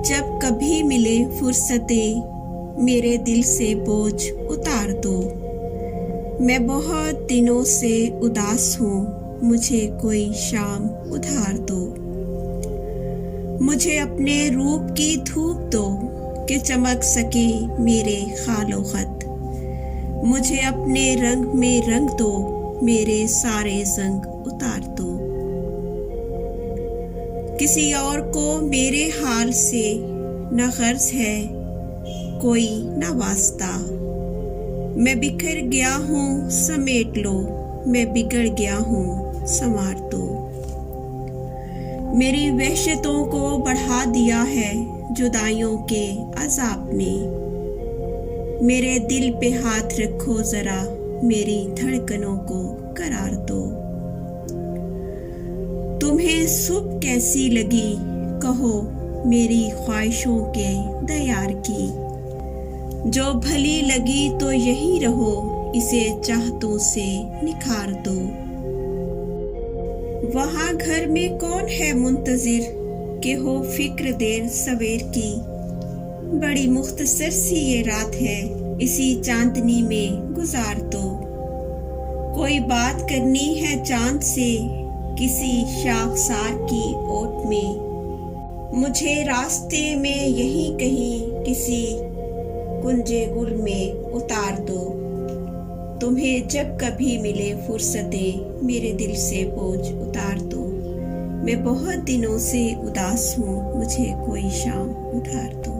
जब कभी मिले फुर्सतें मेरे दिल से बोझ उतार दो। मैं बहुत दिनों से उदास हूँ, मुझे कोई शाम उधार दो। मुझे अपने रूप की धूप दो कि चमक सके मेरे खालो खत। मुझे अपने रंग में रंग दो, मेरे सारे जंग उतार दो। किसी और को मेरे हाल से न गर्ज है कोई न वास्ता। मैं बिखर गया हूँ समेट लो, मैं बिगड़ गया हूँ संवार दो। मेरी वहशतों को बढ़ा दिया है जुदाइयों के अजाब ने। मेरे दिल पे हाथ रखो जरा, मेरी धड़कनों को करार दो। तुम्हें सुबह कैसी लगी कहो मेरी ख्वाहिशों के दयार की। जो भली लगी तो यही रहो, इसे चाहतों से निखार दो। वहाँ घर में कौन है मुंतजिर कि हो फिक्र देर सवेर की। बड़ी मुख्तसर सी ये रात है, इसी चांदनी में गुजार दो। कोई बात करनी है चांद से किसी शाखसार की ओट में। मुझे रास्ते में यहीं कहीं किसी कुंजे गुल में उतार दो। तुम्हें जब कभी मिले फुर्सतें मेरे दिल से बोझ उतार दो। मैं बहुत दिनों से उदास हूँ, मुझे कोई शाम उधार दो।